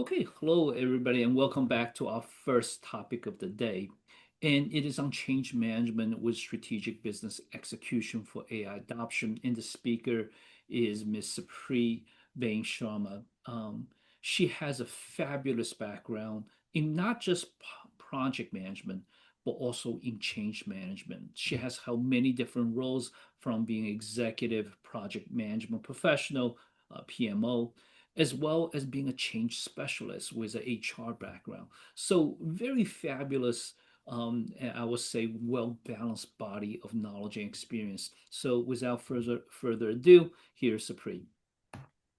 Okay, hello everybody, and welcome back to our first topic of the day. And it is on change management with strategic business execution for AI adoption. And the speaker is Ms. Supreet BainsSharma. She has a fabulous background in not just project management, but also in change management. She has held many different roles from being executive project management professional, PMO, as well as being a change specialist with an HR background. So very fabulous, and I would say well balanced body of knowledge and experience. So without further ado, here's Supreet.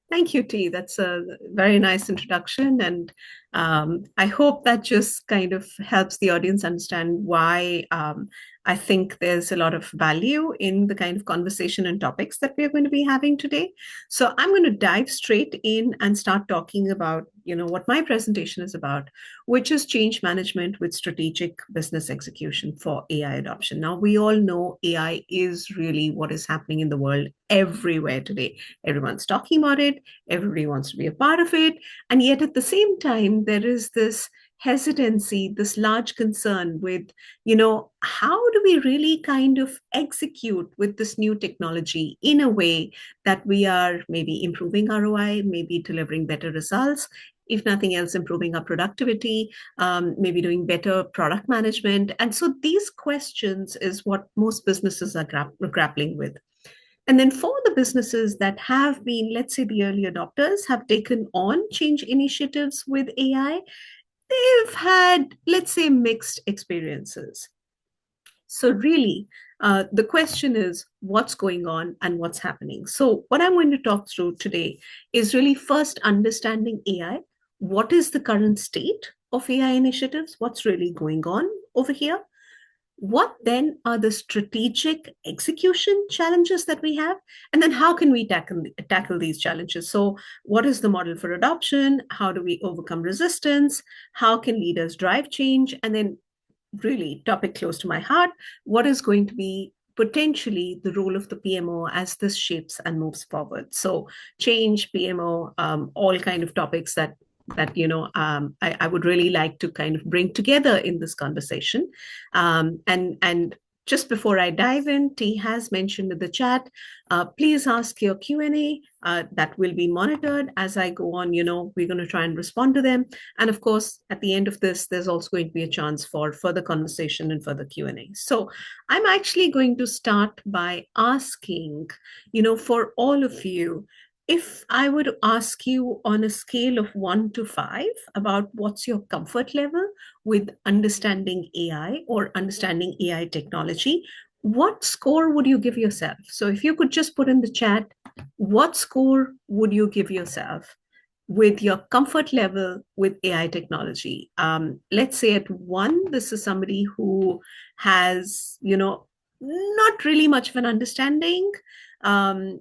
Thank you, T. That's a very nice introduction. And I hope that just kind of helps the audience understand why I think there's a lot of value in the kind of conversation and topics that we're going to be having today. So I'm going to dive straight in and start talking about, what my presentation is about, which is change management with strategic business execution for AI adoption. Now, we all know AI is really what is happening in the world everywhere today. Everyone's talking about it. Everybody wants to be a part of it. And yet, at the same time, there is this hesitancy, this large concern with, how do we really kind of execute with this new technology in a way that we are maybe improving ROI, maybe delivering better results, if nothing else, improving our productivity, maybe doing better product management. And so these questions is what most businesses are grappling with. And then for the businesses that have been, let's say, the early adopters have taken on change initiatives with AI, they've had, let's say, mixed experiences. So, really, the question is what's going on and what's happening. So, what I'm going to talk through today is really first understanding AI. What is the current state of AI initiatives? What's really going on over here? What then are the strategic execution challenges that we have? And then how can we tackle these challenges? So, what is the model for adoption? How do we overcome resistance? How can leaders drive change? And then, really, topic close to my heart, what is going to be potentially the role of the PMO as this shapes and moves forward? So change, PMO, all kind of topics that I would really like to kind of bring together in this conversation. And just before I dive in, T has mentioned in the chat, please ask your Q&A. That will be monitored as I go on. We're going to try and respond to them. And of course, at the end of this, there's also going to be a chance for further conversation and further Q&A. So I'm actually going to start by asking, for all of you, if I were to ask you on a scale of 1 to 5 about what's your comfort level with understanding AI or understanding AI technology, what score would you give yourself? So if you could just put in the chat, what score would you give yourself with your comfort level with AI technology? Let's say at 1, this is somebody who has, not really much of an understanding. Um,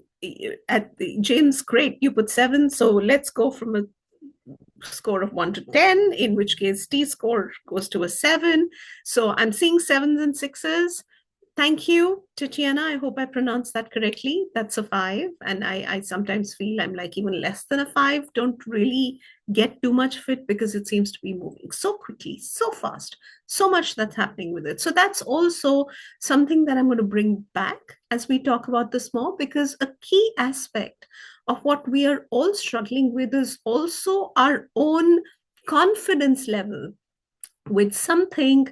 James, great, you put 7. So let's go from a score of 1 to 10, in which case T score goes to a 7. So I'm seeing 7s and 6s. Thank you, Tatiana. I hope I pronounced that correctly. That's a 5. And I sometimes feel I'm like even less than a 5. Don't really get too much of it because it seems to be moving so quickly, so fast, so much that's happening with it. So that's also something that I'm going to bring back as we talk about this more, because a key aspect of what we are all struggling with is also our own confidence level with something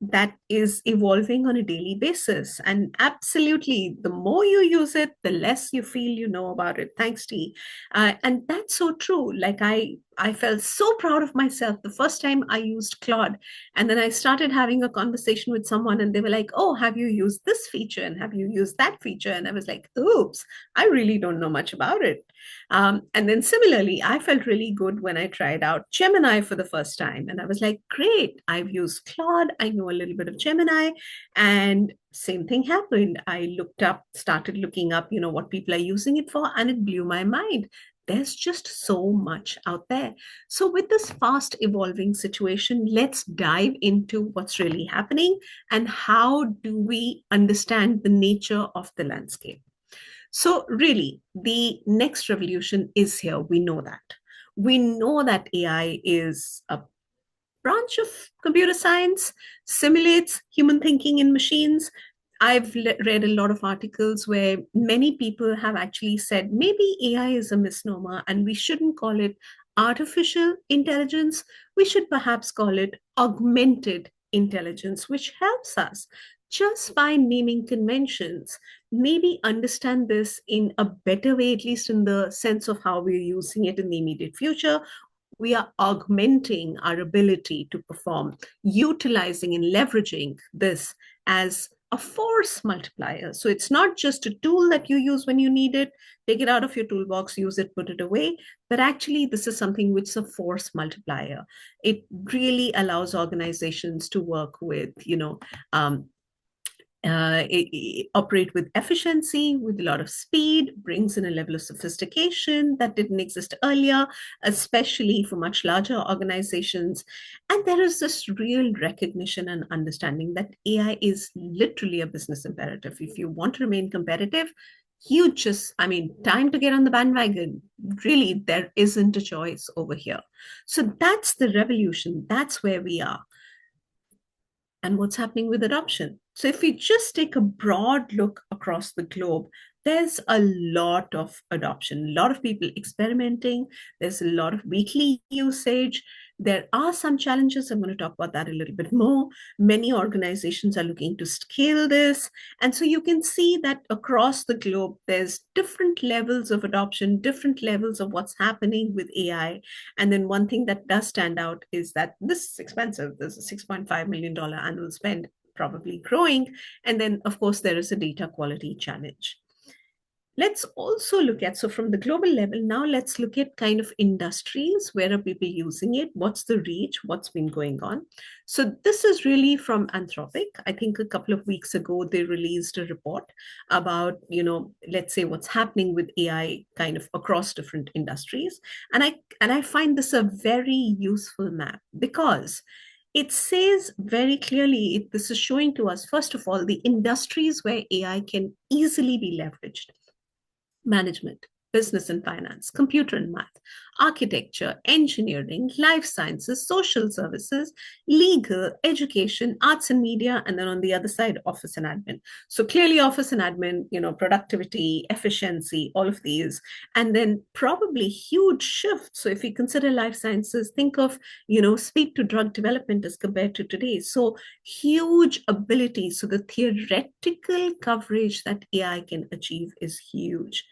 that is evolving on a daily basis. And absolutely, the more you use it, the less you feel you know about it. Thanks, T. And that's so true. Like I felt so proud of myself the first time I used Claude. And then I started having a conversation with someone, and they were like, oh, have you used this feature? And have you used that feature? And I was like, oops, I really don't know much about it. And then similarly, I felt really good when I tried out Gemini for the first time. And I was like, great, I've used Claude. I know a little bit of Gemini. And same thing happened. I started looking up, what people are using it for, and it blew my mind. There's just so much out there. So, with this fast evolving situation, let's dive into what's really happening and how do we understand the nature of the landscape. So, really, the next revolution is here. We know that. We know that AI is a branch of computer science, simulates human thinking in machines. I've read a lot of articles where many people have actually said maybe AI is a misnomer and we shouldn't call it artificial intelligence. We should perhaps call it augmented intelligence, which helps us just by naming conventions, maybe understand this in a better way, at least in the sense of how we're using it in the immediate future. We are augmenting our ability to perform, utilizing and leveraging this as a force multiplier. So it's not just a tool that you use when you need it, take it out of your toolbox, use it, put it away, but actually this is something which is a force multiplier. It really allows organizations to work with, operate with efficiency, with a lot of speed, brings in a level of sophistication that didn't exist earlier, especially for much larger organizations. And there is this real recognition and understanding that AI is literally a business imperative. If you want to remain competitive, time to get on the bandwagon. Really, there isn't a choice over here. So that's the revolution. That's where we are and what's happening with adoption. So, if we just take a broad look across the globe, there's a lot of adoption, a lot of people experimenting, there's a lot of weekly usage. There are some challenges. I'm going to talk about that a little bit more. Many organizations are looking to scale this. And so you can see that across the globe, there's different levels of adoption, different levels of what's happening with AI. And then one thing that does stand out is that this is expensive. There's a $6.5 million annual spend, probably growing. And then, of course, there is a data quality challenge. Let's also look at, so from the global level, now let's look at kind of industries. Where are people using it? What's the reach? What's been going on? So this is really from Anthropic. I think a couple of weeks ago, they released a report about, let's say what's happening with AI kind of across different industries. And I find this a very useful map because it says very clearly, this is showing to us, first of all, the industries where AI can easily be leveraged: management, business and finance, computer and math, architecture, engineering, life sciences, social services, legal, education, arts and media, and then on the other side, office and admin. So clearly office and admin, productivity, efficiency, all of these, and then probably huge shifts. So if we consider life sciences, think of, speed to drug development as compared to today. So huge ability. So the theoretical coverage that AI can achieve is huge.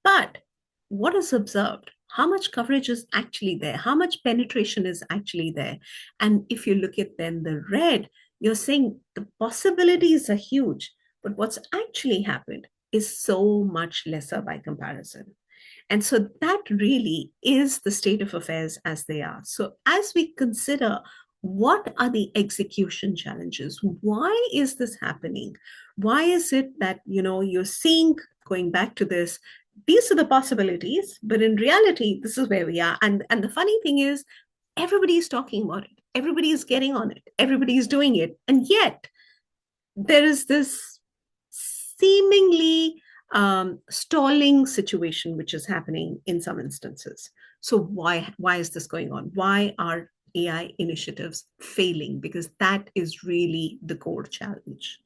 But what is observed? How much coverage is actually there? How much penetration is actually there? And if you look at then the red, you're saying the possibilities are huge, but what's actually happened is so much lesser by comparison. And so that really is the state of affairs as they are. So as we consider what are the execution challenges, why is this happening? Why is it that, you're seeing, going back to this, these are the possibilities, but in reality, this is where we are. And the funny thing is, everybody is talking about it. Everybody is getting on it. Everybody is doing it. And yet, there is this seemingly stalling situation which is happening in some instances. So why is this going on? Why are AI initiatives failing? Because that is really the core challenge.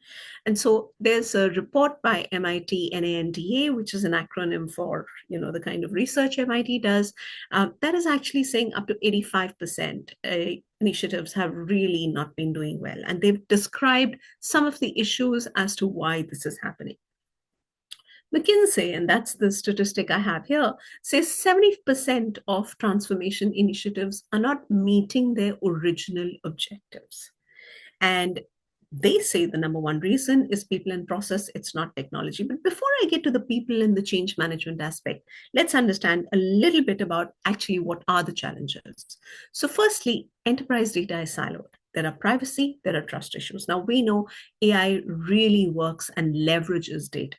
And so there's a report by MIT NANDA, which is an acronym for, the kind of research MIT does, that is actually saying up to 85% initiatives have really not been doing well. And they've described some of the issues as to why this is happening. McKinsey, and that's the statistic I have here, says 70% of transformation initiatives are not meeting their original objectives. And they say the number one reason is people and process, it's not technology. But before I get to the people and the change management aspect, let's understand a little bit about actually what are the challenges. So firstly, enterprise data is siloed. There are privacy, there are trust issues. Now we know AI really works and leverages data.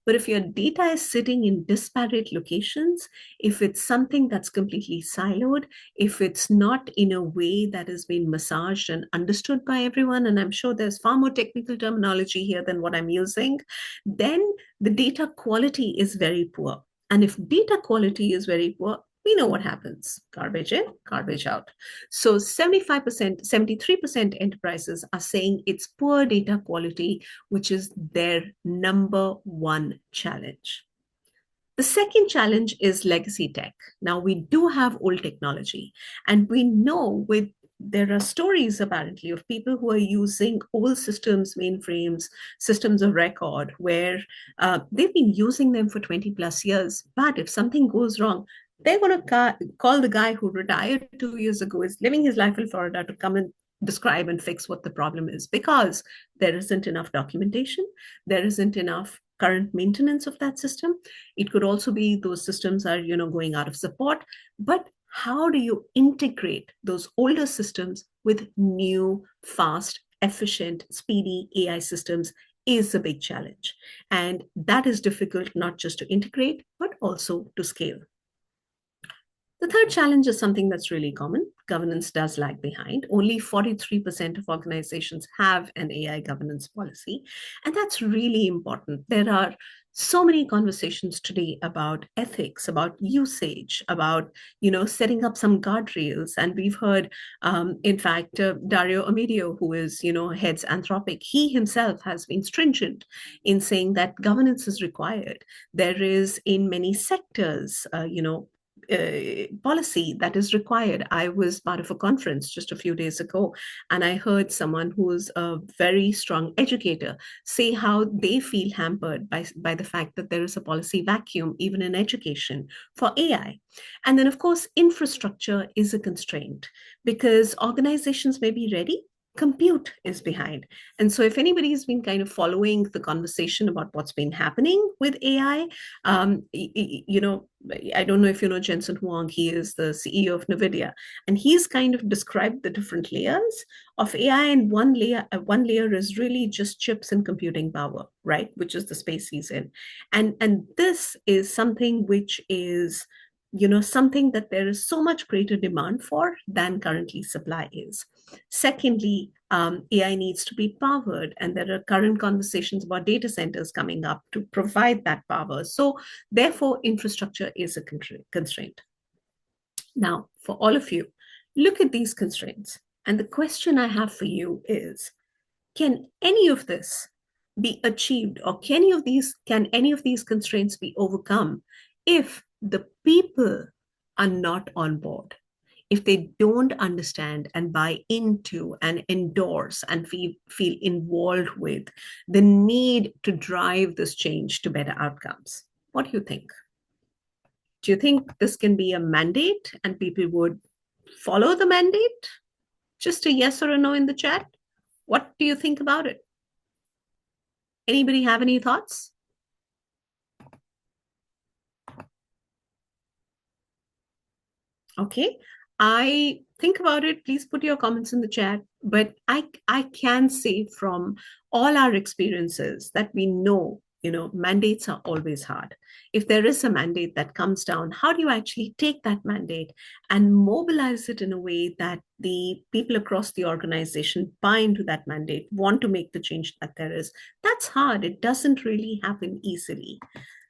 But if your data is sitting in disparate locations, if it's something that's completely siloed, if it's not in a way that has been massaged and understood by everyone, and I'm sure there's far more technical terminology here than what I'm using, then the data quality is very poor. And if data quality is very poor, we know what happens: garbage in, garbage out. So 75%, 73% enterprises are saying it's poor data quality, which is their number one challenge. The second challenge is legacy tech. Now, we do have old technology, and we know there are stories apparently of people who are using old systems, mainframes, systems of record, where they've been using them for 20 plus years. But if something goes wrong, they're going to call the guy who retired 2 years ago, is living his life in Florida, to come and describe and fix what the problem is, because there isn't enough documentation, there isn't enough current maintenance of that system. It could also be those systems are, going out of support. But how do you integrate those older systems with new, fast, efficient, speedy AI systems is a big challenge. And that is difficult not just to integrate, but also to scale. The third challenge is something that's really common. Governance does lag behind. Only 43% of organizations have an AI governance policy. And that's really important. There are so many conversations today about ethics, about usage, about, setting up some guardrails. And we've heard, in fact, Dario Amidio, who is, heads Anthropic, he himself has been stringent in saying that governance is required. There is, in many sectors, policy that is required. I was part of a conference just a few days ago, and I heard someone who is a very strong educator say how they feel hampered by the fact that there is a policy vacuum, even in education, for AI. And then, of course, infrastructure is a constraint because organizations may be ready. Compute is behind. And so, if anybody's been kind of following the conversation about what's been happening with AI, I don't know if you know Jensen Huang. He is the CEO of NVIDIA, and he's kind of described the different layers of AI. And one layer is really just chips and computing power, right? Which is the space he's in, and this is something which is, something that there is so much greater demand for than currently supply is. Secondly, AI needs to be powered, and there are current conversations about data centers coming up to provide that power. So, therefore, infrastructure is a constraint. Now, for all of you, look at these constraints. And the question I have for you is, can any of this be achieved, or can any of these constraints be overcome if the people are not on board? If they don't understand and buy into and endorse and feel involved with the need to drive this change to better outcomes? What do you think? Do you think this can be a mandate and people would follow the mandate? Just a yes or a no in the chat. What do you think about it? Anybody have any thoughts? Okay. I think about it. Please put your comments in the chat. But I can say from all our experiences that we know, mandates are always hard. If there is a mandate that comes down, how do you actually take that mandate and mobilize it in a way that the people across the organization buy into that mandate, want to make the change that there is? That's hard. It doesn't really happen easily.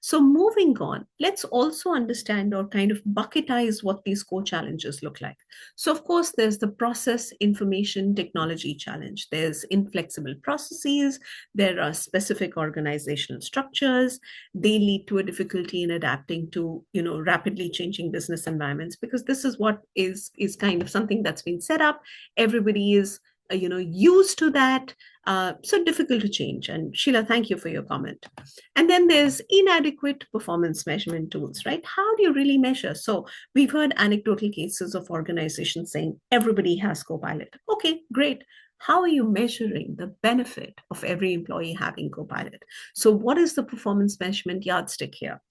So, moving on, let's also understand or kind of bucketize what these core challenges look like. So, of course, there's the process information technology challenge. There's inflexible processes. There are specific organizational structures. They lead to a difficulty in adapting to, rapidly changing business environments, because this is what is kind of something that's been set up. Everybody is used to that, so difficult to change. And Sheila, thank you for your comment. And then there's inadequate performance measurement tools, right? How do you really measure? So we've heard anecdotal cases of organizations saying everybody has Copilot. Okay, great. How are you measuring the benefit of every employee having Copilot? So what is the performance measurement yardstick here?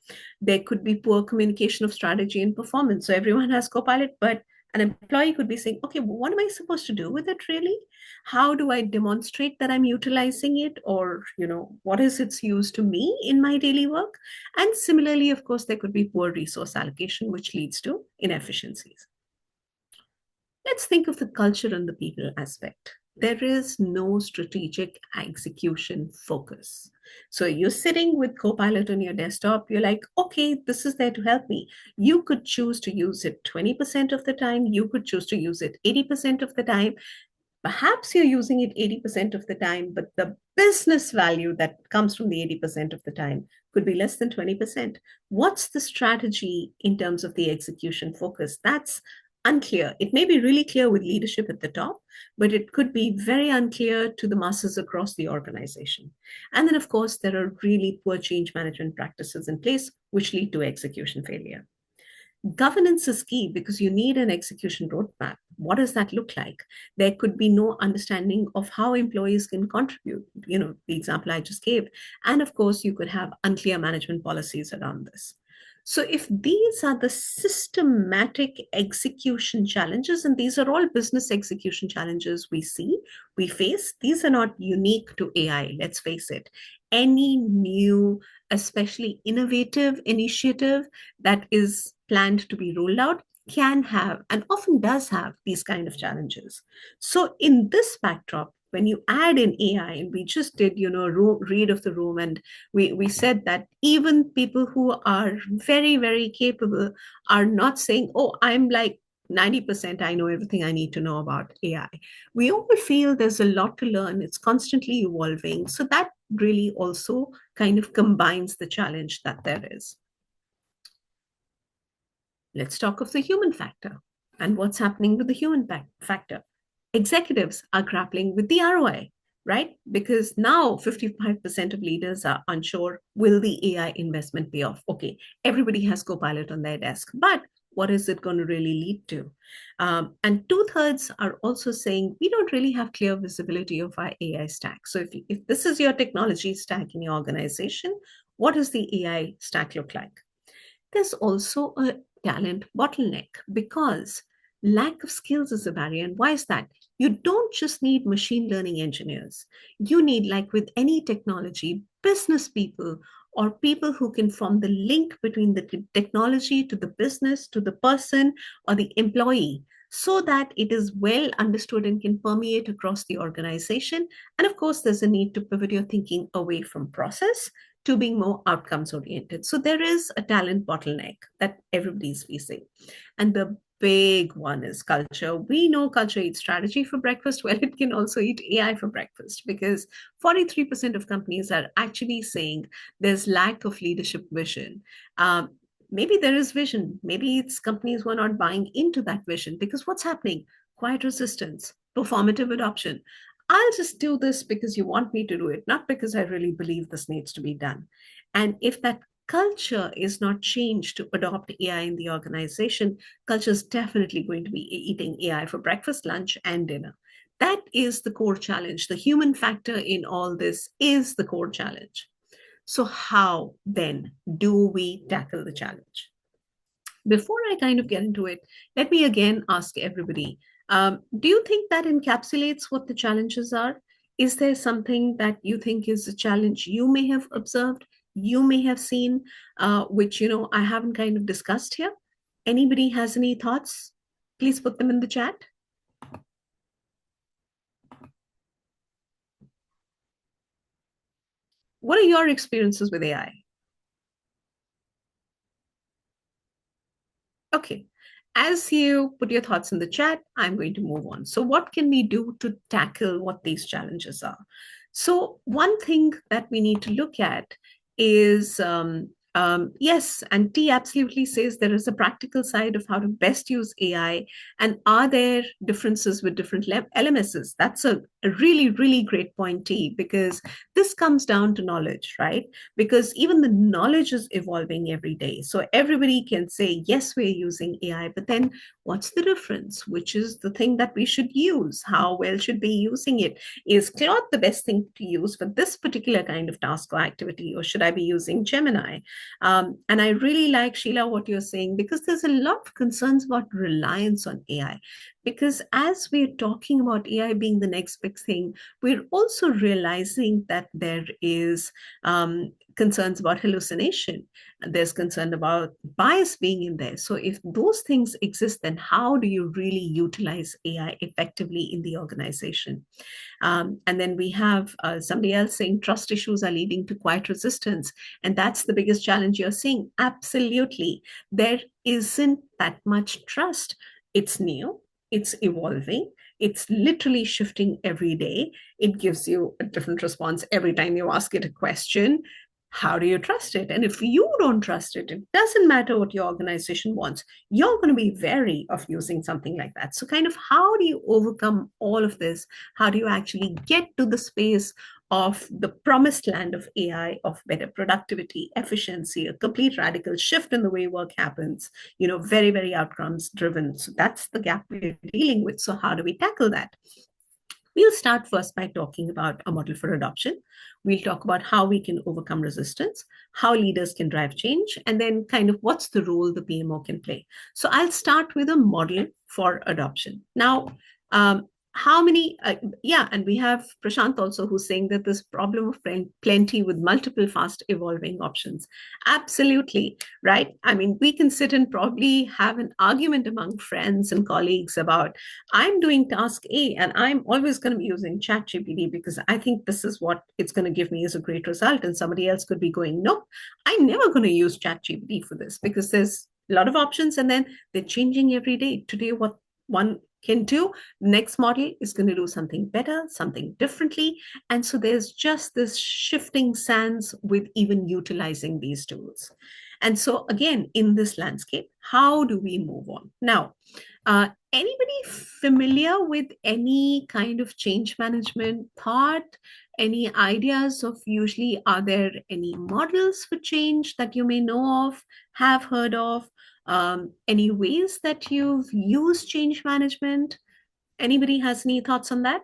There could be poor communication of strategy and performance. So everyone has Copilot, but an employee could be saying, okay, what am I supposed to do with it really? How do I demonstrate that I'm utilizing it? Or, what is its use to me in my daily work? And similarly, of course, there could be poor resource allocation, which leads to inefficiencies. Let's think of the culture and the people aspect. there is no strategic execution focus. So you're sitting with Copilot on your desktop, you're like, okay, this is there to help me. You could choose to use it 20% of the time, you could choose to use it 80% of the time. Perhaps you're using it 80% of the time, but the business value that comes from the 80% of the time could be less than 20%. What's the strategy in terms of the execution focus? That's unclear. It may be really clear with leadership at the top, but it could be very unclear to the masses across the organization. And then, of course, there are really poor change management practices in place, which lead to execution failure. Governance is key because you need an execution roadmap. What does that look like? There could be no understanding of how employees can contribute, the example I just gave. And of course, you could have unclear management policies around this. So, if these are the systematic execution challenges, and these are all business execution challenges we face, these are not unique to AI, let's face it. Any new, especially innovative initiative that is planned to be rolled out can have and often does have these kind of challenges. So in this backdrop, when you add in AI, and we just did, a read of the room, and we said that even people who are very, very capable are not saying, oh, I'm like 90%, I know everything I need to know about AI. We all feel there's a lot to learn. It's constantly evolving. So that really also kind of combines the challenge that there is. Let's talk of the human factor and what's happening with the human factor. Executives are grappling with the ROI, right? Because now 55% of leaders are unsure, will the AI investment pay off? Okay, everybody has Copilot on their desk, but what is it going to really lead to? And two-thirds are also saying we don't really have clear visibility of our AI stack. So if this is your technology stack in your organization, what does the AI stack look like? There's also a talent bottleneck because lack of skills is a barrier. And why is that? You don't just need machine learning engineers. You need, like with any technology, business people or people who can form the link between the technology to the business, to the person or the employee, so that it is well understood and can permeate across the organization. And of course, there's a need to pivot your thinking away from process to being more outcomes oriented. So there is a talent bottleneck that everybody's facing. And the big one is culture. We know culture eats strategy for breakfast. Well, it can also eat AI for breakfast because 43% of companies are actually saying there's lack of leadership vision. Maybe there is vision. Maybe it's companies who are not buying into that vision because what's happening? Quiet resistance, performative adoption. I'll just do this because you want me to do it, not because I really believe this needs to be done. And if that culture is not changed to adopt AI in the organization, culture is definitely going to be eating AI for breakfast, lunch, and dinner. That is the core challenge. The human factor in all this is the core challenge. So, how then do we tackle the challenge? Before I kind of get into it, let me again ask everybody, do you think that encapsulates what the challenges are? Is there something that you think is a challenge you may have observed, you may have seen, which, I haven't kind of discussed here? Anybody has any thoughts? Please put them in the chat. What are your experiences with AI? Okay. As you put your thoughts in the chat, I'm going to move on. So, what can we do to tackle what these challenges are? So, one thing that we need to look at is yes, and T absolutely says there is a practical side of how to best use AI. And are there differences with different LMSs? That's a really, really great point, T, because this comes down to knowledge, right? Because even the knowledge is evolving every day. So everybody can say, yes, we're using AI, but then what's the difference? Which is the thing that we should use? How well should we be using it? Is Claude the best thing to use for this particular kind of task or activity, or should I be using Gemini? And I really like, Sheila, what you're saying, because there's a lot of concerns about reliance on AI. Because as we're talking about AI being the next big thing, we're also realizing that there is concerns about hallucination. There's concern about bias being in there. So if those things exist, then how do you really utilize AI effectively in the organization? And then we have somebody else saying trust issues are leading to quiet resistance. And that's the biggest challenge you're seeing. Absolutely. There isn't that much trust. It's new, it's evolving, it's literally shifting every day. It gives you a different response every time you ask it a question. How do you trust it? And if you don't trust it, it doesn't matter what your organization wants. You're going to be wary of using something like that. So, kind of, how do you overcome all of this? How do you actually get to the space of the promised land of AI, of better productivity, efficiency, a complete radical shift in the way work happens, very, very outcomes driven? So, that's the gap we're dealing with. So, how do we tackle that? We'll start first by talking about a model for adoption. We'll talk about how we can overcome resistance, how leaders can drive change, and then kind of what's the role the PMO can play. So I'll start with a model for adoption. Now, how many, yeah, and we have Prashant also who's saying that this problem of plenty with multiple fast evolving options. Absolutely, right? I mean, we can sit and probably have an argument among friends and colleagues about I'm doing task A and I'm always going to be using ChatGPT because I think this is what it's going to give me as a great result. And somebody else could be going, nope, I'm never going to use ChatGPT for this because there's a lot of options and then they're changing every day. Today, what one can do, next model is going to do something better, something differently. And so there's just this shifting sands with even utilizing these tools. And so, again, in this landscape, how do we move on? Now, anybody familiar with any kind of change management thought? Any ideas of usually are there any models for change that you may know of, have heard of? Any ways that you've used change management? Anybody has any thoughts on that?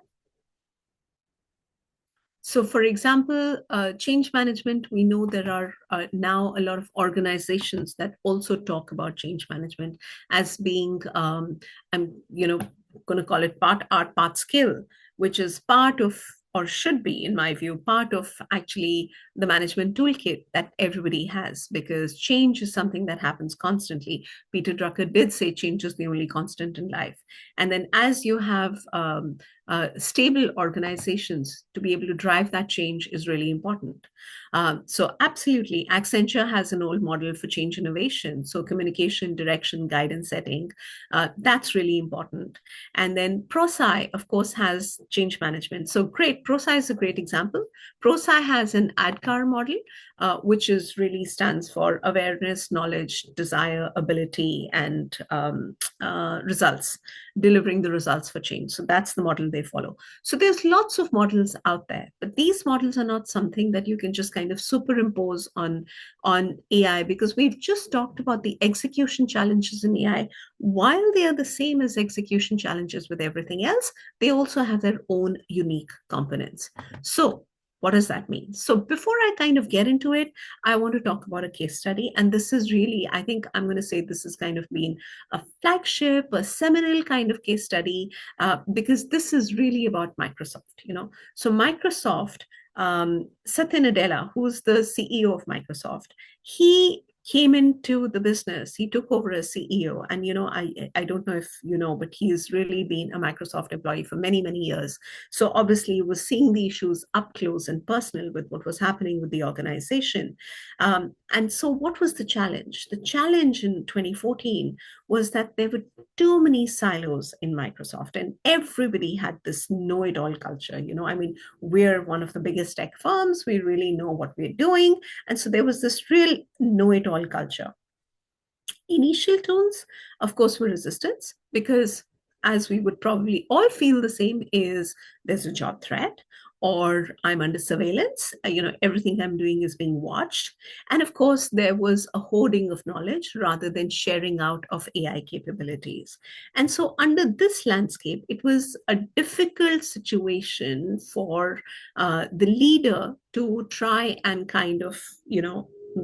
So, for example, change management, we know there are now a lot of organizations that also talk about change management as being, I'm going to call it part art, part skill, which is part of, or should be, in my view, part of actually the management toolkit that everybody has, because change is something that happens constantly. Peter Drucker did say change is the only constant in life. And then as you have stable organizations to be able to drive that change is really important. So absolutely, Accenture has an old model for change innovation. So communication, direction, guidance setting, that's really important. And then ProSci, of course, has change management. So great, ProSci is a great example. ProSci has an ADKAR model, which is really stands for awareness, knowledge, desire, ability, and results, delivering the results for change. So that's the model they follow. So there's lots of models out there, but these models are not something that you can just kind of superimpose on AI, because we've just talked about the execution challenges in AI. While they are the same as execution challenges with everything else, they also have their own unique components. So what does that mean? So before I kind of get into it, I want to talk about a case study. And this is really, I think I'm going to say this has kind of been a flagship, a seminal kind of case study, because this is really about Microsoft. So Microsoft, Satya Nadella, who's the CEO of Microsoft, he came into the business. He took over as CEO. And, I don't know if you know, but he's really been a Microsoft employee for many, many years. So obviously, he was seeing the issues up close and personal with what was happening with the organization. And so what was the challenge? The challenge in 2014 was that there were too many silos in Microsoft, and everybody had this know-it-all culture. I mean, we're one of the biggest tech firms. We really know what we're doing. And so there was this real know-it-all culture. Initial tones, of course, were resistance because, as we would probably all feel the same, is there's a job threat or I'm under surveillance. Everything I'm doing is being watched. And of course, there was a hoarding of knowledge rather than sharing out of AI capabilities. And so, under this landscape, it was a difficult situation for the leader to try and kind of,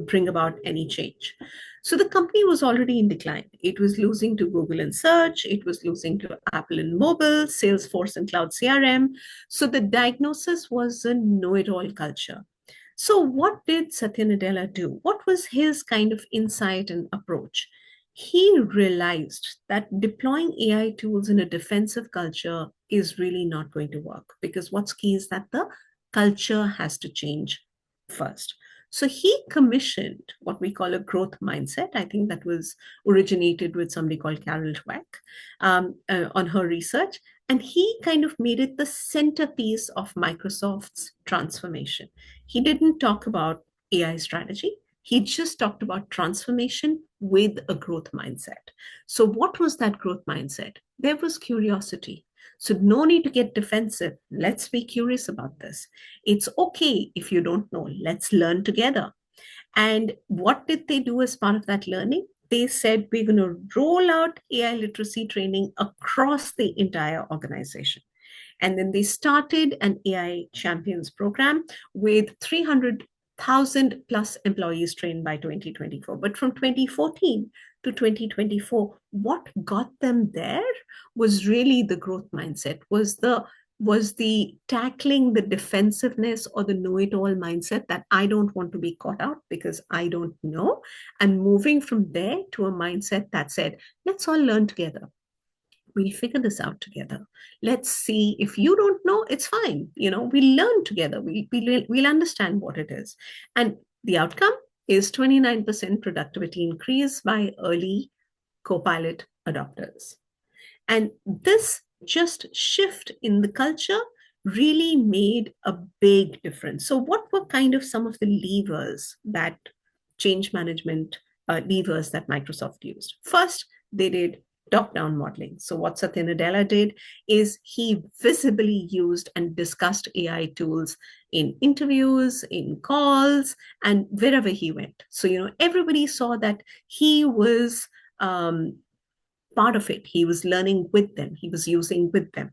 bring about any change. So the company was already in decline. It was losing to Google in search, it was losing to Apple in mobile, Salesforce and cloud CRM. So the diagnosis was a know it all culture. So, what did Satya Nadella do? What was his kind of insight and approach? He realized that deploying AI tools in a defensive culture is really not going to work, because what's key is that the culture has to change first. So he commissioned what we call a growth mindset. I think that was originated with somebody called Carol Dweck on her research. And he kind of made it the centerpiece of Microsoft's transformation. He didn't talk about AI strategy. He just talked about transformation with a growth mindset. So, what was that growth mindset? There was curiosity. So, no need to get defensive. Let's be curious about this. It's okay if you don't know. Let's learn together. And what did they do as part of that learning? They said, we're going to roll out AI literacy training across the entire organization. And then they started an AI champions program with 300,000 plus employees trained by 2024. But from 2014 to 2024, what got them there was really the growth mindset, was the tackling the defensiveness or the know-it-all mindset that I don't want to be caught out because I don't know, and moving from there to a mindset that said, let's all learn together. We'll figure this out together. Let's see. If you don't know, it's fine. We'll learn together. We'll understand what it is. And the outcome is 29% productivity increase by early Copilot adopters. And this just shift in the culture really made a big difference. So, what were kind of some of the levers that change management levers that Microsoft used? First, they did top-down modeling. So, what Satya Nadella did is he visibly used and discussed AI tools in interviews, in calls, and wherever he went. So, everybody saw that he was part of it. He was learning with them, he was using with them.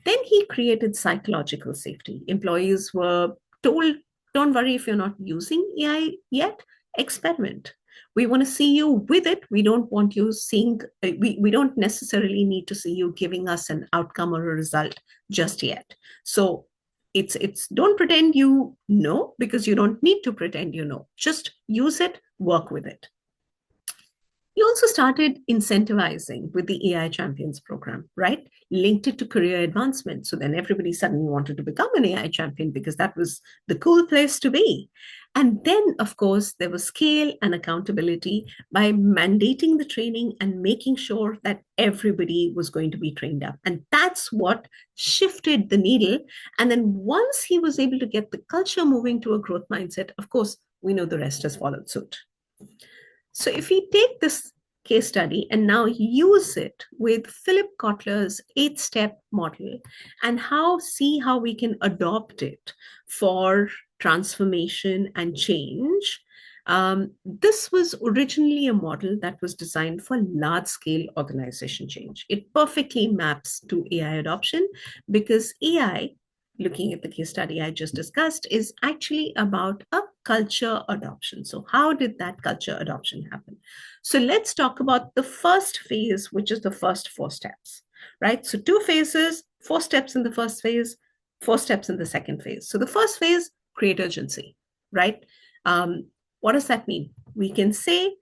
Then he created psychological safety. Employees were told, don't worry if you're not using AI yet, experiment. We want to see you with it. We don't want you seeing, we don't necessarily need to see you giving us an outcome or a result just yet. So it's don't pretend you know, because you don't need to pretend you know. Just use it, work with it. He also started incentivizing with the AI Champions program, right? Linked it to career advancement. So then everybody suddenly wanted to become an AI champion because that was the cool place to be. And then, of course, there was scale and accountability by mandating the training and making sure that everybody was going to be trained up. And that's what shifted the needle. And then once he was able to get the culture moving to a growth mindset, of course, we know the rest has followed suit. So if we take this case study and now use it with Philip Kotler's 8-step model and see how we can adopt it for transformation and change. This was originally a model that was designed for large-scale organization change. It perfectly maps to AI adoption because AI, looking at the case study I just discussed, is actually about a culture adoption. So how did that culture adoption happen? So let's talk about the first phase, which is the first 4 steps, right? So 2 phases, 4 steps in the first phase, 4 steps in the second phase. So the first phase, create urgency, right? What does that mean? We can say,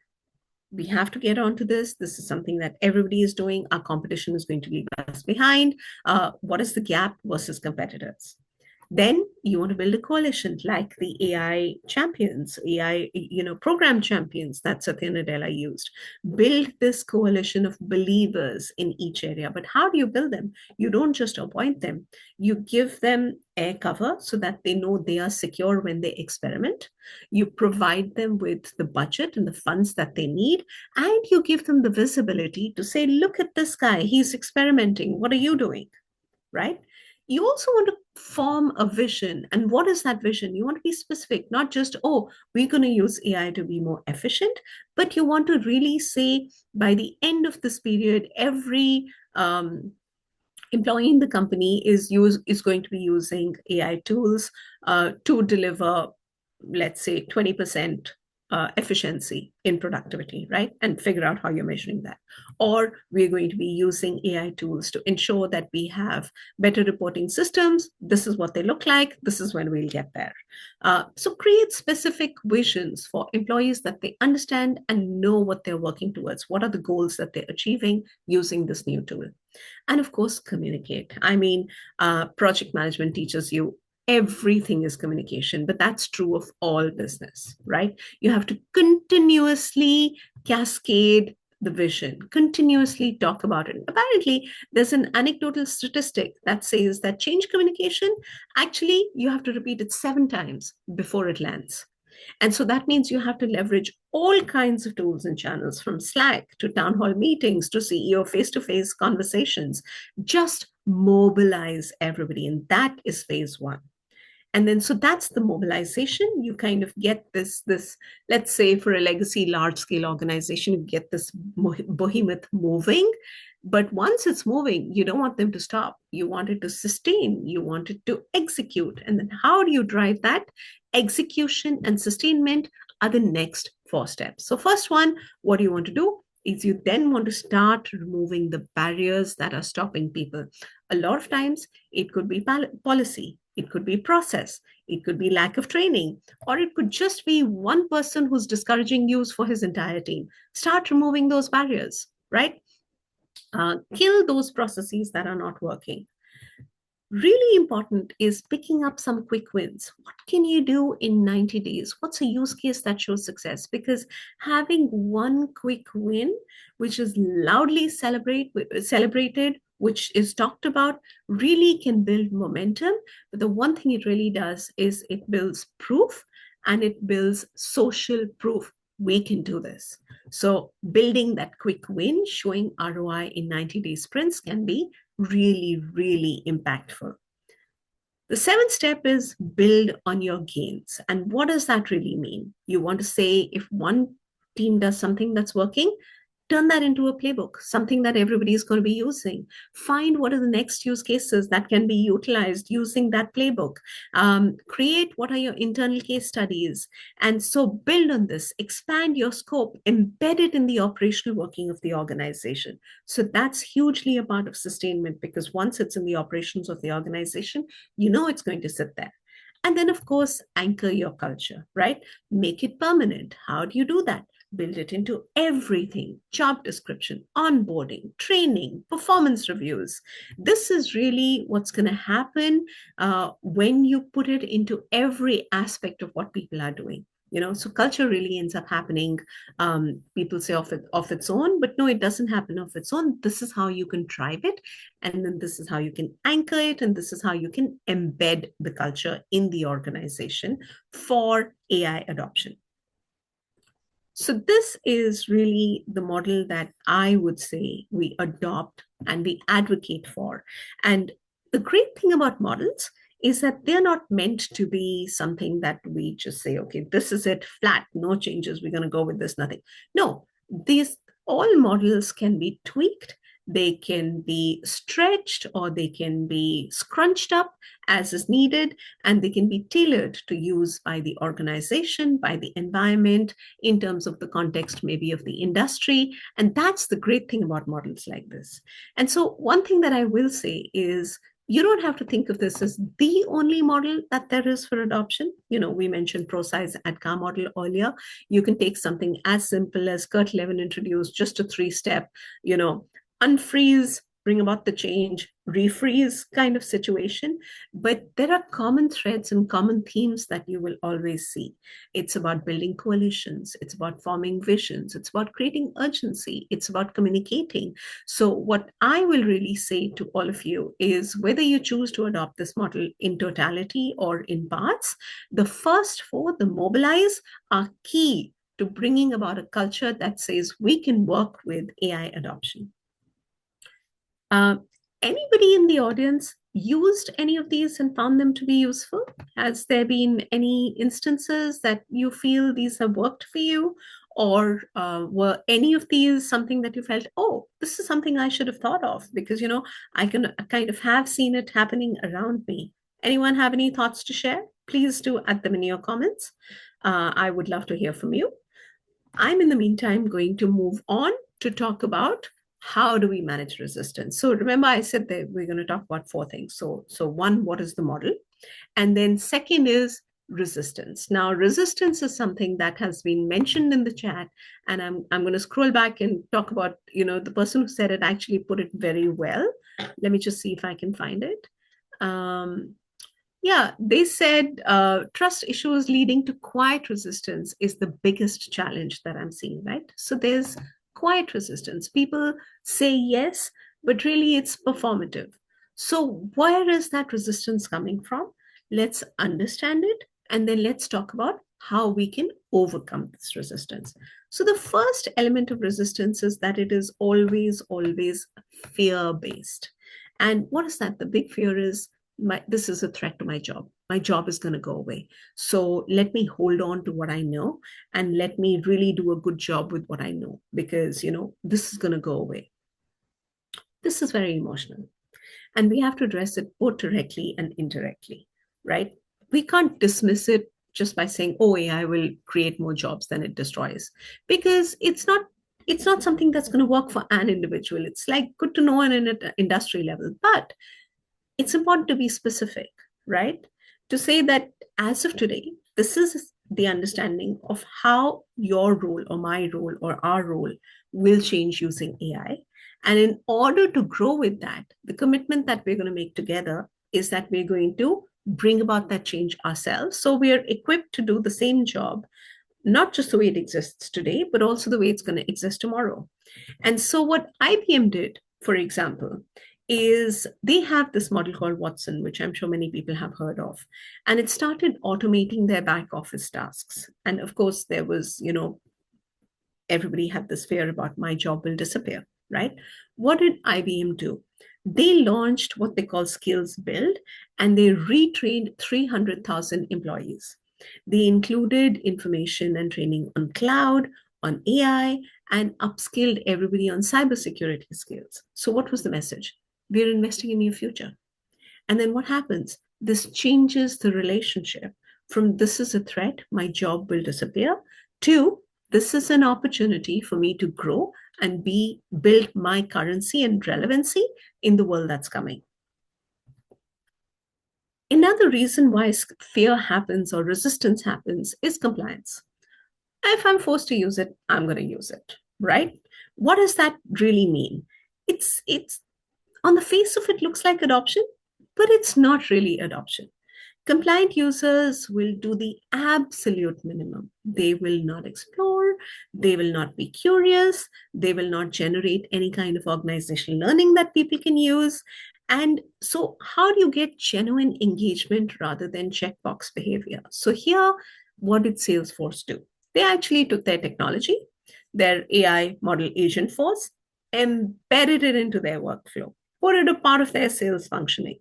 we have to get onto this. This is something that everybody is doing. Our competition is going to leave us behind. What is the gap versus competitors? Then you want to build a coalition like the AI champions, AI, program champions that Satya Nadella used. Build this coalition of believers in each area. But how do you build them? You don't just appoint them. You give them air cover so that they know they are secure when they experiment. You provide them with the budget and the funds that they need. And you give them the visibility to say, look at this guy, he's experimenting. What are you doing? Right? You also want to form a vision. And what is that vision? You want to be specific, not just, oh, we're going to use AI to be more efficient, but you want to really say by the end of this period, every employee in the company is going to be using AI tools to deliver, let's say, 20% efficiency in productivity, right? And figure out how you're measuring that. Or we're going to be using AI tools to ensure that we have better reporting systems. This is what they look like. This is when we'll get there. So create specific visions for employees that they understand and know what they're working towards. What are the goals that they're achieving using this new tool? And of course, communicate. I mean, project management teaches you everything is communication, but that's true of all business, right? You have to continuously cascade the vision, continuously talk about it. Apparently, there's an anecdotal statistic that says that change communication, actually, you have to repeat it 7 times before it lands. And so that means you have to leverage all kinds of tools and channels, from Slack to town hall meetings to CEO face to face conversations. Just mobilize everybody. And that is phase one. And then so that's the mobilization. You kind of get this, let's say for a legacy large scale organization, you get this behemoth moving. But once it's moving, you don't want them to stop. You want it to sustain. You want it to execute. And then how do you drive that? Execution and sustainment are the next 4 steps. So first one, what do you want to do? Is you then want to start removing the barriers that are stopping people. A lot of times it could be policy, it could be process, it could be lack of training, or it could just be one person who's discouraging use for his entire team. Start removing those barriers, right? Kill those processes that are not working. Really important is picking up some quick wins. What can you do in 90 days? What's a use case that shows success? Because having one quick win, which is loudly celebrated, which is talked about, really can build momentum. But the one thing it really does is it builds proof, and it builds social proof. We can do this. So building that quick win, showing ROI in 90-day sprints can be really, really impactful. The 7th step is build on your gains. And what does that really mean? You want to say, if one team does something that's working, turn that into a playbook, something that everybody is going to be using. Find what are the next use cases that can be utilized using that playbook. Create what are your internal case studies. And so build on this, expand your scope, embed it in the operational working of the organization. So that's hugely a part of sustainment, because once it's in the operations of the organization, you know it's going to sit there. And then, of course, anchor your culture, right? Make it permanent. How do you do that? Build it into everything: job description, onboarding, training, performance reviews. This is really what's going to happen when you put it into every aspect of what people are doing. So culture really ends up happening. People say of its own, but no, it doesn't happen of its own. This is how you can drive it, and then this is how you can anchor it, and this is how you can embed the culture in the organization for AI adoption. So this is really the model that I would say we adopt and we advocate for. And the great thing about models is that they're not meant to be something that we just say, okay, this is it, flat, no changes, we're going to go with this, nothing. No, these all models can be tweaked, they can be stretched, or they can be scrunched up as is needed, and they can be tailored to use by the organization, by the environment, in terms of the context maybe of the industry. And that's the great thing about models like this. And so one thing that I will say is, you don't have to think of this as the only model that there is for adoption. We mentioned ProSize ADKAR model earlier. You can take something as simple as Kurt Levin introduced, just a 3-step, unfreeze, bring about the change, refreeze kind of situation. But there are common threads and common themes that you will always see. It's about building coalitions. It's about forming visions. It's about creating urgency. It's about communicating. So what I will really say to all of you is, whether you choose to adopt this model in totality or in parts, the first 4, the mobilize, are key to bringing about a culture that says we can work with AI adoption. Anybody in the audience used any of these and found them to be useful? Has there been any instances that you feel these have worked for you? Or were any of these something that you felt, oh, this is something I should have thought of, because, I can kind of have seen it happening around me. Anyone have any thoughts to share? Please do add them in your comments. I would love to hear from you. I'm in the meantime going to move on to talk about how do we manage resistance. So remember, I said that we're going to talk about four things. So one, what is the model? And then second is resistance. Now, resistance is something that has been mentioned in the chat, and I'm going to scroll back and talk about, the person who said it actually put it very well. Let me just see if I can find it. Um, yeah, they said trust issues leading to quiet resistance is the biggest challenge that I'm seeing, right? So there's quiet resistance. People say yes, but really it's performative. So where is that resistance coming from? Let's understand it, and then let's talk about how we can overcome this resistance. So the first element of resistance is that it is always, always fear-based. And what is that? The big fear is this is a threat to my job. My job is going to go away. So let me hold on to what I know and let me really do a good job with what I know, because this is going to go away. This is very emotional, and we have to address it both directly and indirectly, right? We can't dismiss it just by saying, oh, AI will create more jobs than it destroys, because it's not something that's going to work for an individual. It's like good to know on an industry level, but it's important to be specific, right? To say that as of today, this is the understanding of how your role or my role or our role will change using AI. And in order to grow with that, the commitment that we're going to make together is that we're going to bring about that change ourselves. So we are equipped to do the same job, not just the way it exists today, but also the way it's going to exist tomorrow. And so, what IBM did, for example, is they have this model called Watson, which I'm sure many people have heard of. And it started automating their back office tasks. And of course, there was, everybody had this fear about my job will disappear, right? What did IBM do? They launched what they call Skills Build, and they retrained 300,000 employees. They included information and training on cloud, on AI, and upskilled everybody on cybersecurity skills. So, what was the message? We're investing in your future. And then what happens? This changes the relationship from this is a threat, my job will disappear, to this is an opportunity for me to grow and build my currency and relevancy in the world that's coming. Another reason why fear happens or resistance happens is compliance. If I'm forced to use it, I'm going to use it, right? What does that really mean? It's on the face of it looks like adoption, but it's not really adoption. Compliant users will do the absolute minimum. They will not explore, they will not be curious, they will not generate any kind of organizational learning that people can use. And so, how do you get genuine engagement rather than checkbox behavior? So, here, what did Salesforce do? They actually took their technology, their AI model Agent Force, embedded it into their workflow, put it a part of their sales functioning.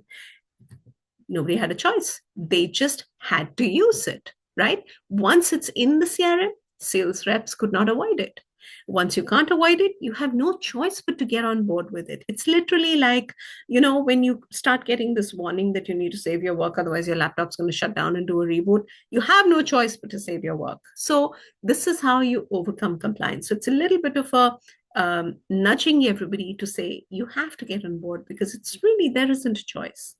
Nobody had a choice. They just had to use it, right? Once it's in the CRM, sales reps could not avoid it. Once you can't avoid it, you have no choice but to get on board with it. It's literally like, when you start getting this warning that you need to save your work, otherwise your laptop's going to shut down and do a reboot, you have no choice but to save your work. So this is how you overcome compliance. So it's a little bit of a nudging everybody to say, you have to get on board, because it's really, there isn't a choice.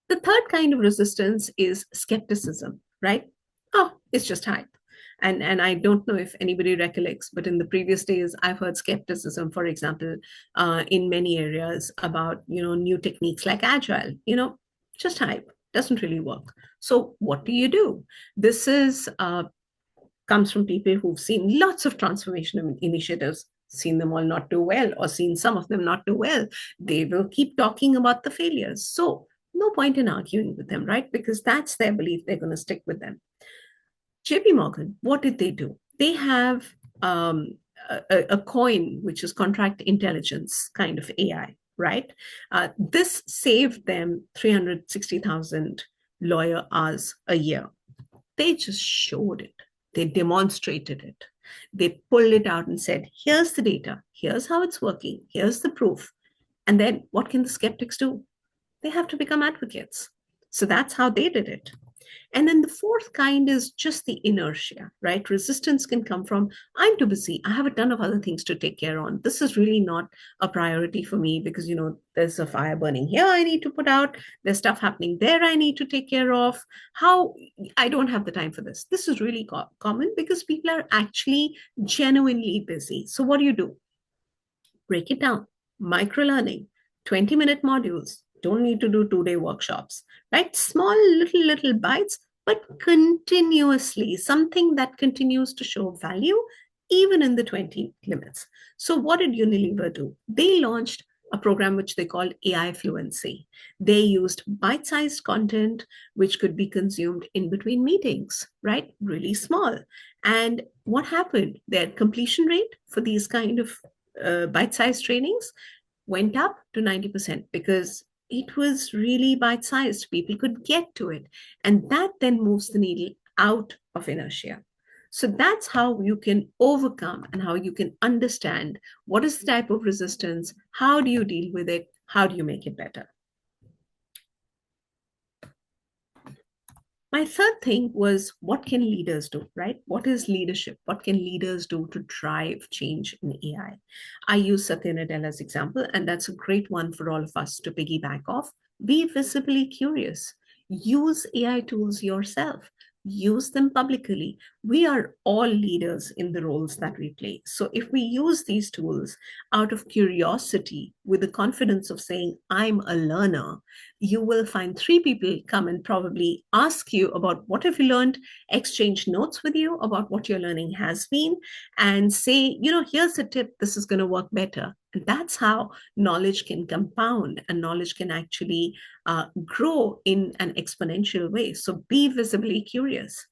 The third kind of resistance is skepticism, right? Oh, it's just hype. And I don't know if anybody recollects, but in the previous days, I've heard skepticism, for example, in many areas about, new techniques like agile, just hype, doesn't really work. So what do you do? This is comes from people who've seen lots of transformation initiatives, seen them all not do well, or seen some of them not do well. They will keep talking about the failures. So no point in arguing with them, right? Because that's their belief. They're going to stick with them. JP Morgan, what did they do? They have a coin, which is contract intelligence kind of AI, right? This saved them 360,000 lawyer hours a year. They just showed it. They demonstrated it. They pulled it out and said, here's the data. Here's how it's working. Here's the proof. And then what can the skeptics do? They have to become advocates. So that's how they did it. And then the fourth kind is just the inertia, right? Resistance can come from, I'm too busy. I have a ton of other things to take care on. This is really not a priority for me because, there's a fire burning here I need to put out. There's stuff happening there I need to take care of. How I don't have the time for this. This is really common because people are actually genuinely busy. So what do? Break it down. Micro learning, 20-minute modules. Don't need to do 2-day workshops, right? Small, little bites, but continuously, something that continues to show value even in the 20 limits. So, what did Unilever do? They launched a program which they called AI Fluency. They used bite sized content which could be consumed in between meetings, right? Really small. And what happened? Their completion rate for these kind of bite-sized trainings went up to 90% because it was really bite-sized. People could get to it. And that then moves the needle out of inertia. So that's how you can overcome and how you can understand what is the type of resistance, how do you deal with it, how do you make it better. My third thing was, what can leaders do, right? What is leadership? What can leaders do to drive change in AI? I use Satya Nadella's example, and that's a great one for all of us to piggyback off. Be visibly curious. Use AI tools yourself. Use them publicly. We are all leaders in the roles that we play. So if we use these tools out of curiosity with the confidence of saying, I'm a learner, you will find 3 people come and probably ask you about what have you learned, exchange notes with you about what your learning has been, and say, here's a tip, this is going to work better. And that's how knowledge can compound and knowledge can actually grow in an exponential way. So be visibly curious.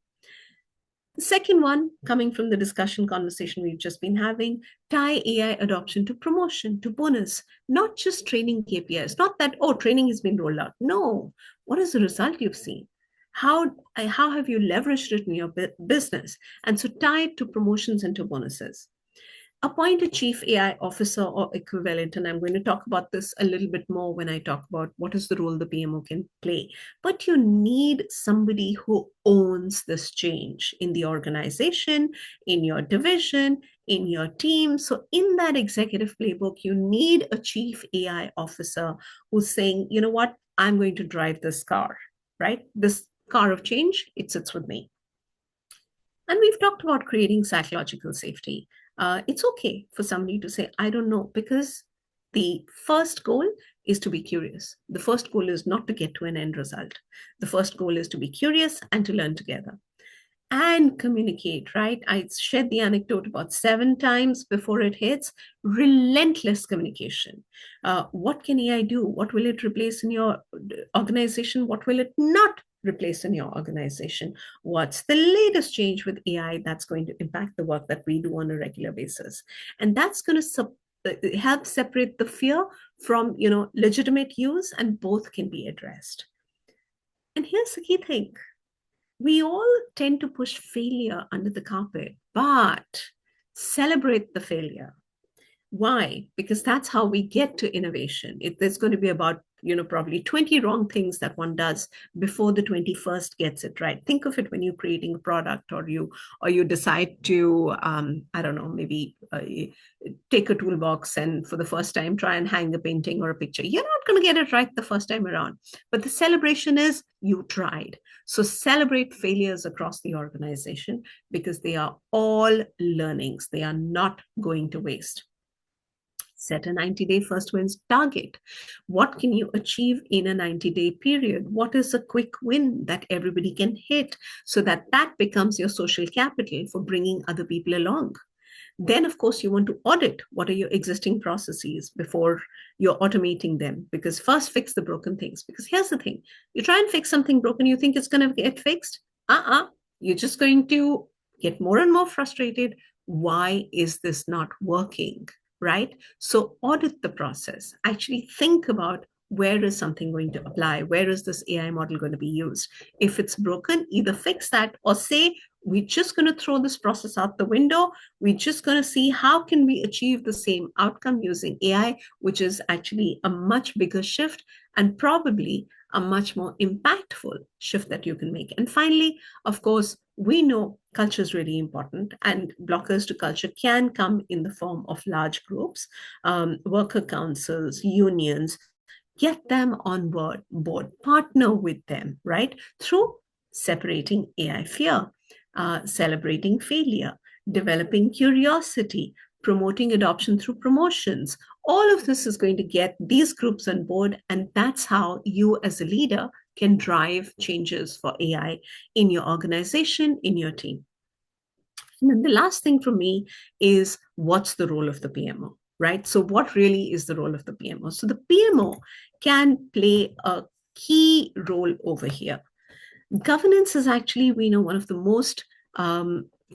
The second one, coming from the discussion conversation we've just been having, tie AI adoption to promotion, to bonus, not just training KPIs, not that, oh, training has been rolled out. No, what is the result you've seen? How have you leveraged it in your business? And so tie it to promotions and to bonuses. Appoint a chief AI officer or equivalent. And I'm going to talk about this a little bit more when I talk about what is the role the PMO can play. But you need somebody who owns this change in the organization, in your division, in your team. So in that executive playbook, you need a chief AI officer who's saying, you know what, I'm going to drive this car, right? This car of change, it sits with me. And we've talked about creating psychological safety. It's okay for somebody to say, I don't know, because the first goal is to be curious. The first goal is not to get to an end result. The first goal is to be curious and to learn together and communicate, right? I shared the anecdote about 7 times before it hits. Relentless communication. What can AI do? What will it replace in your organization? What will it not replace in your organization? What's the latest change with AI that's going to impact the work that we do on a regular basis? And that's going to help separate the fear from legitimate use, and both can be addressed. And here's the key thing: we all tend to push failure under the carpet, but celebrate the failure. Why? Because that's how we get to innovation. There's going to be about, probably 20 wrong things that one does before the 21st gets it right. Think of it when you're creating a product, or you decide to, I don't know, maybe take a toolbox and for the first time try and hang a painting or a picture. You're not going to get it right the first time around. But the celebration is you tried. So celebrate failures across the organization because they are all learnings. They are not going to waste. Set a 90-day first wins target. What can you achieve in a 90-day period? What is a quick win that everybody can hit so that that becomes your social capital for bringing other people along? Then, of course, you want to audit what are your existing processes before you're automating them. Because first, fix the broken things. Because here's the thing: you try and fix something broken, you think it's going to get fixed. You're just going to get more and more frustrated. Why is this not working? Right? So audit the process. Actually think about, where is something going to apply? Where is this AI model going to be used? If it's broken, either fix that or say, we're just going to throw this process out the window. We're just going to see how can we achieve the same outcome using AI, which is actually a much bigger shift and probably a much more impactful shift that you can make. And finally, of course, we know culture is really important, and blockers to culture can come in the form of large groups, worker councils, unions. Get them on board, partner with them, right? Through separating AI fear, celebrating failure, developing curiosity, promoting adoption through promotions. All of this is going to get these groups on board, and that's how you, as a leader, can drive changes for AI in your organization, in your team. And then the last thing for me is, what's the role of the PMO, right? So, what really is the role of the PMO? So, the PMO can play a key role over here. Governance is actually, we know, one of the most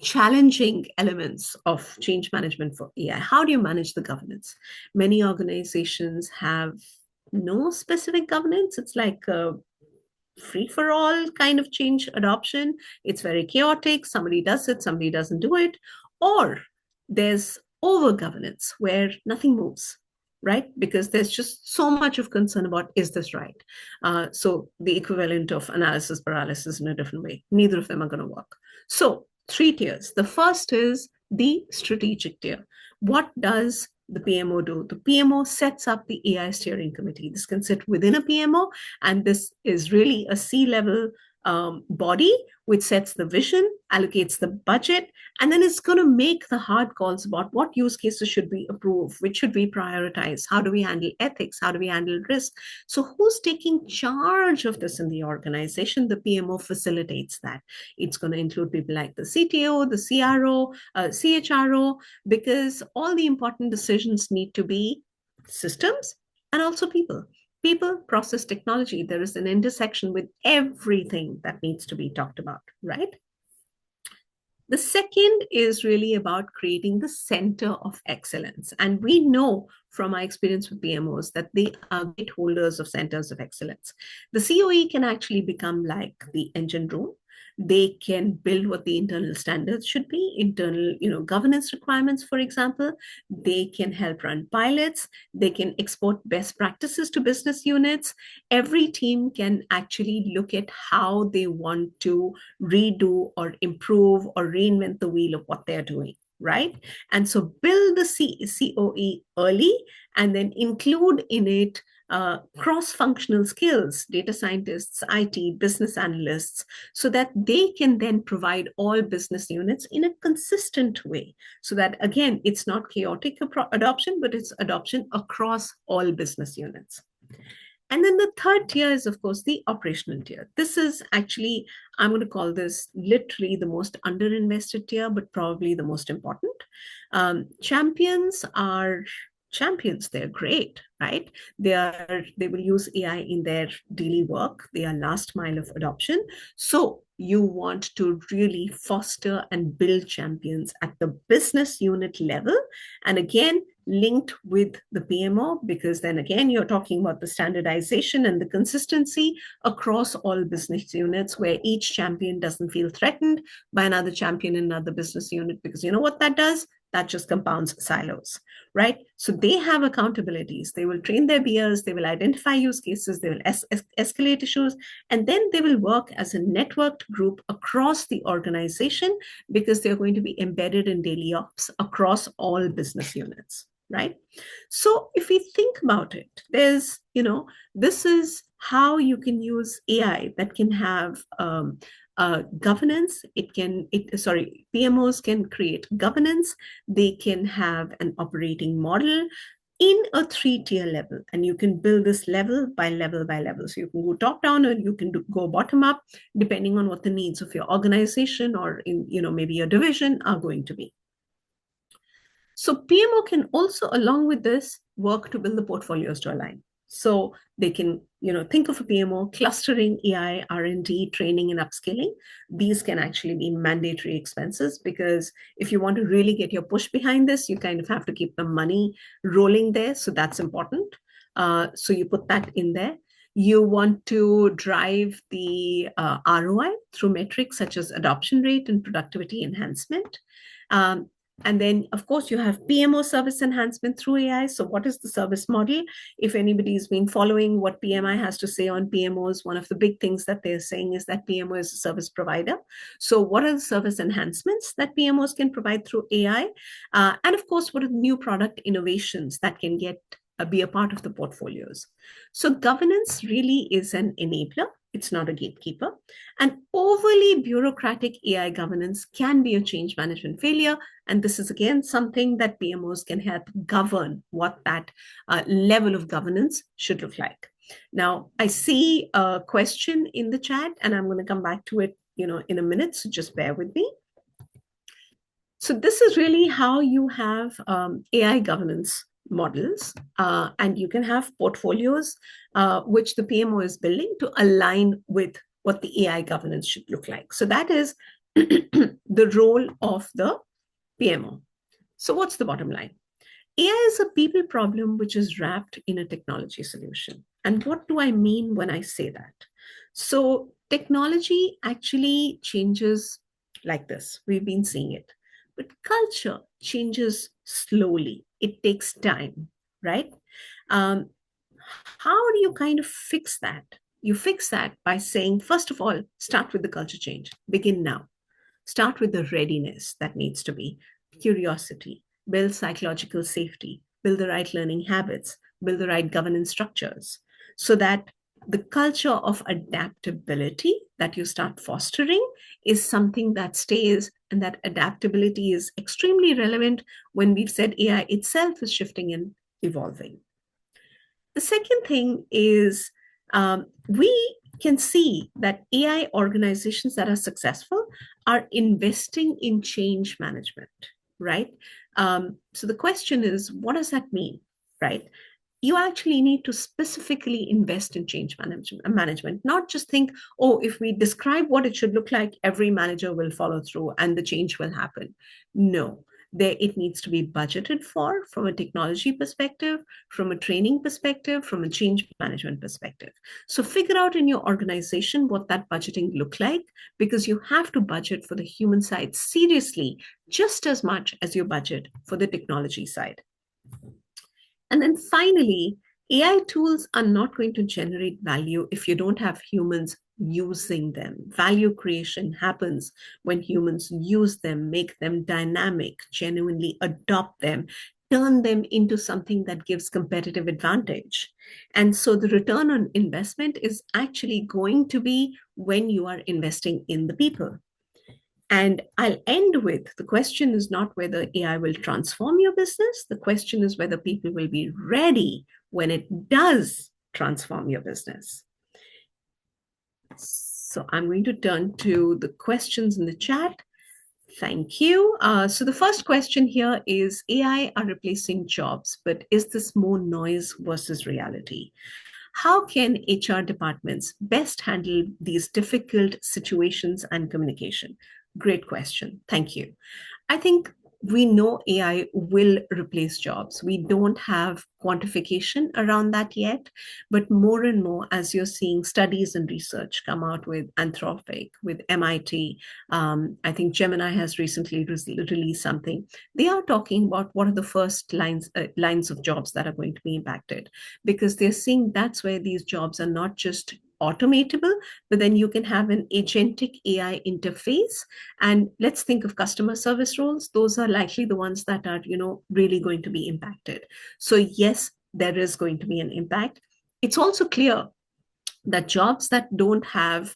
challenging elements of change management for AI. How do you manage the governance? Many organizations have no specific governance. It's like a free for all kind of change adoption. It's very chaotic. Somebody does it, somebody doesn't do it. Or there's over governance where nothing moves, right? Because there's just so much of concern about, is this right? So the equivalent of analysis paralysis in a different way. Neither of them are going to work. So three tiers. The first is the strategic tier. What does the PMO do? The PMO sets up the AI steering committee. This can sit within a PMO, and this is really a C-level body which sets the vision, allocates the budget, and then it's going to make the hard calls about what use cases should we approve, which should we prioritize, how do we handle ethics, how do we handle risk. So who's taking charge of this in the organization? The PMO facilitates that. It's going to include people like the CTO, the CRO, CHRO, because all the important decisions need to be systems and also people, process, technology. There is an intersection with everything that needs to be talked about, right? The second is really about creating the center of excellence. And we know from our experience with PMOs that they are great holders of centers of excellence. The COE can actually become like the engine room. They can build what the internal standards should be, internal, governance requirements, for example. They can help run pilots. They can export best practices to business units. Every team can actually look at how they want to redo or improve or reinvent the wheel of what they're doing, right? And so build the COE early, and then include in it cross-functional skills, data scientists, IT, business analysts, so that they can then provide all business units in a consistent way. So that, again, it's not chaotic adoption, but it's adoption across all business units. And then the third tier is, of course, the operational tier. This is actually, I'm going to call this literally the most underinvested tier, but probably the most important. Champions are champions. They're great, right? They will use AI in their daily work. They are last mile of adoption. So you want to really foster and build champions at the business unit level. And again, linked with the PMO, because then again, you're talking about the standardization and the consistency across all business units, where each champion doesn't feel threatened by another champion in another business unit, because you know what that does? That just compounds silos, right? So they have accountabilities. They will train their peers, they will identify use cases, they will escalate issues, and then they will work as a networked group across the organization, because they're going to be embedded in daily ops across all business units, right? So if we think about it, this is how you can use AI that can have governance. PMOs can create governance. They can have an operating model in a three-tier level, and you can build this level by level by level. So you can go top down, or you can go bottom up, depending on what the needs of your organization or maybe your division are going to be. So PMO can also, along with this, work to build the portfolios to align. So they can, think of a PMO clustering AI, R&D, training, and upskilling. These can actually be mandatory expenses, because if you want to really get your push behind this, you kind of have to keep the money rolling there. So that's important. So you put that in there. You want to drive the ROI through metrics such as adoption rate and productivity enhancement. And then, of course, you have PMO service enhancement through AI. So, what is the service model? If anybody's been following what PMI has to say on PMOs, one of the big things that they're saying is that PMO is a service provider. So, what are the service enhancements that PMOs can provide through AI? And of course, what are the new product innovations that can be a part of the portfolios? So, governance really is an enabler. It's not a gatekeeper. And overly bureaucratic AI governance can be a change management failure. And this is again something that PMOs can help govern what that level of governance should look like. Now, I see a question in the chat, and I'm going to come back to it, in a minute. So just bear with me. So this is really how you have AI governance models, and you can have portfolios which the PMO is building to align with what the AI governance should look like. So that is the role of the PMO. So what's the bottom line? AI is a people problem which is wrapped in a technology solution. And what do I mean when I say that? So technology actually changes like this. We've been seeing it. But culture changes slowly. It takes time, right? Um, how do you kind of fix that? You fix that by saying, first of all, start with the culture change. Begin now. Start with the readiness that needs to be curiosity, build psychological safety, build the right learning habits, build the right governance structures so that the culture of adaptability that you start fostering is something that stays, and that adaptability is extremely relevant when we've said AI itself is shifting and evolving. The second thing is we can see that AI organizations that are successful are investing in change management, right? So the question is, what does that mean, right? You actually need to specifically invest in change management, not just think, oh, if we describe what it should look like, every manager will follow through and the change will happen. No, there it needs to be budgeted for from a technology perspective, from a training perspective, from a change management perspective. So figure out in your organization what that budgeting look like, because you have to budget for the human side seriously just as much as you budget for the technology side. And then finally, AI tools are not going to generate value if you don't have humans using them. Value creation happens when humans use them, make them dynamic, genuinely adopt them, turn them into something that gives competitive advantage. And so the return on investment is actually going to be when you are investing in the people. And I'll end with, the question is not whether AI will transform your business. The question is whether people will be ready when it does transform your business. So I'm going to turn to the questions in the chat. Thank you. So the first question here is, AI are replacing jobs, but is this more noise versus reality? How can HR departments best handle these difficult situations and communication? Great question. Thank you. I think we know AI will replace jobs. We don't have quantification around that yet, but more and more, as you're seeing studies and research come out with Anthropic, with MIT, I think Gemini has recently released something. They are talking about what are the first lines of jobs that are going to be impacted, because they're seeing that's where these jobs are not just automatable, but then you can have an agentic AI interface. And let's think of customer service roles. Those are likely the ones that are, really going to be impacted. So yes, there is going to be an impact. It's also clear that jobs that don't have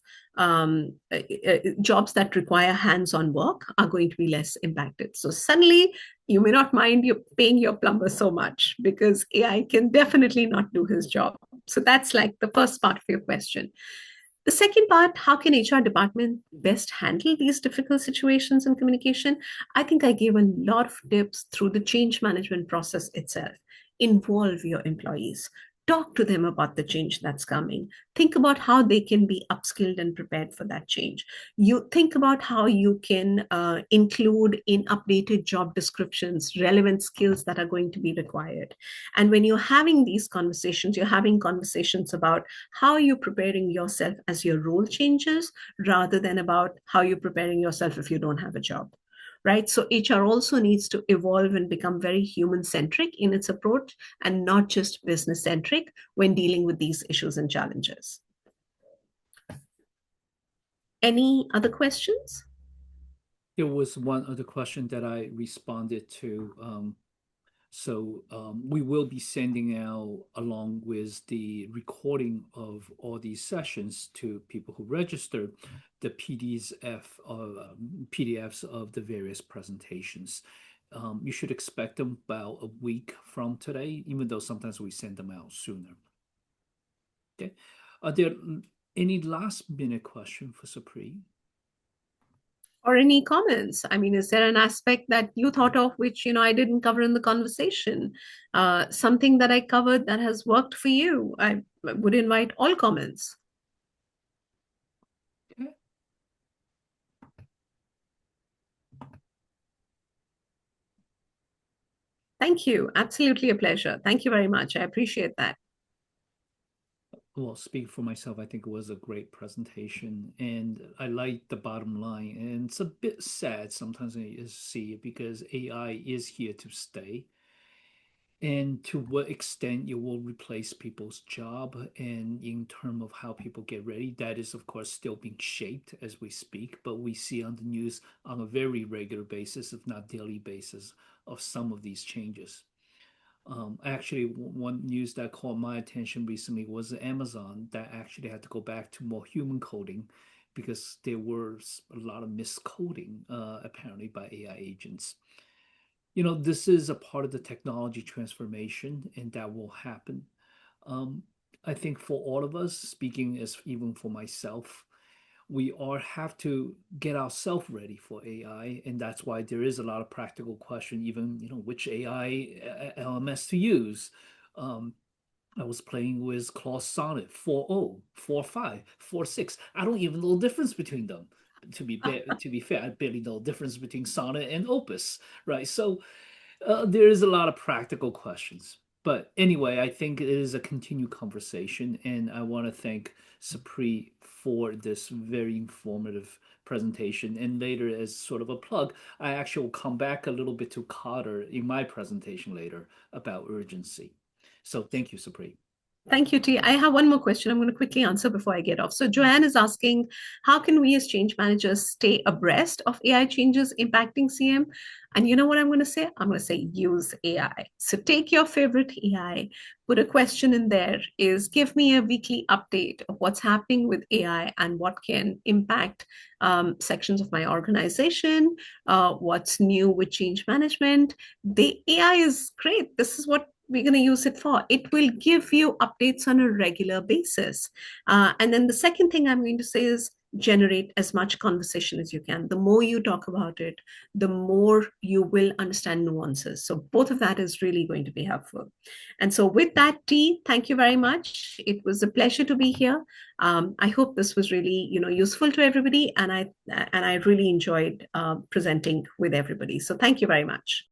jobs that require hands-on work are going to be less impacted. So suddenly you may not mind you paying your plumber so much because AI can definitely not do his job. So that's like the first part of your question. The second part, how can HR department best handle these difficult situations in communication? I think I gave a lot of tips through the change management process itself. Involve your employees. Talk to them about the change that's coming. Think about how they can be upskilled and prepared for that change. You think about how you can include in updated job descriptions relevant skills that are going to be required. And when you're having these conversations, you're having conversations about how you're preparing yourself as your role changes rather than about how you're preparing yourself if you don't have a job. right? So HR also needs to evolve and become very human centric in its approach and not just business centric when dealing with these issues and challenges. Any other questions? There was one other question that I responded to. We will be sending out, along with the recording of all these sessions to people who register, the PDFs of the various presentations. You should expect them about a week from today, even though sometimes we send them out sooner. Okay. Are there any last minute question for Supreet? Or any comments? I mean, is there an aspect that you thought of which, I didn't cover in the conversation? Something that I covered that has worked for you? I would invite all comments. Okay. Thank you. Absolutely a pleasure. Thank you very much. I appreciate that. Well, speak for myself, I think it was a great presentation, and I like the bottom line. And it's a bit sad sometimes when you see it because AI is here to stay. And to what extent it will replace people's job, and in terms of how people get ready, that is of course still being shaped as we speak. But we see on the news on a very regular basis, if not daily basis, of some of these changes. Actually, one news that caught my attention recently was Amazon that actually had to go back to more human coding because there was a lot of miscoding apparently by AI agents. This is a part of the technology transformation, and that will happen. Um, I think for all of us, speaking as even for myself, we all have to get ourselves ready for AI, and that's why there is a lot of practical question, even which AI LMS to use. Um, I was playing with Claude Sonnet 4.0, 4.5, 4.6. I don't even know the difference between them. To be fair, I barely know the difference between Sonnet and Opus, right? So there is a lot of practical questions. But anyway, I think it is a continued conversation, and I want to thank Supreet for this very informative presentation. And later, as sort of a plug, I actually will come back a little bit to Carter in my presentation later about urgency. So thank you, Supreet. Thank you, T. I have one more question I'm going to quickly answer before I get off. So, Joanne is asking, how can we as change managers stay abreast of AI changes impacting CM? And you know what I'm going to say? I'm going to say use AI. So, take your favorite AI, put a question in there is give me a weekly update of what's happening with AI and what can impact sections of my organization, what's new with change management. The AI is great. This is what we're going to use it for. It will give you updates on a regular basis. And then the second thing I'm going to say is generate as much conversation as you can. The more you talk about it, the more you will understand nuances. So both of that is really going to be helpful. And so with that, T, thank you very much. It was a pleasure to be here. I hope this was really, useful to everybody, and I really enjoyed presenting with everybody. So thank you very much.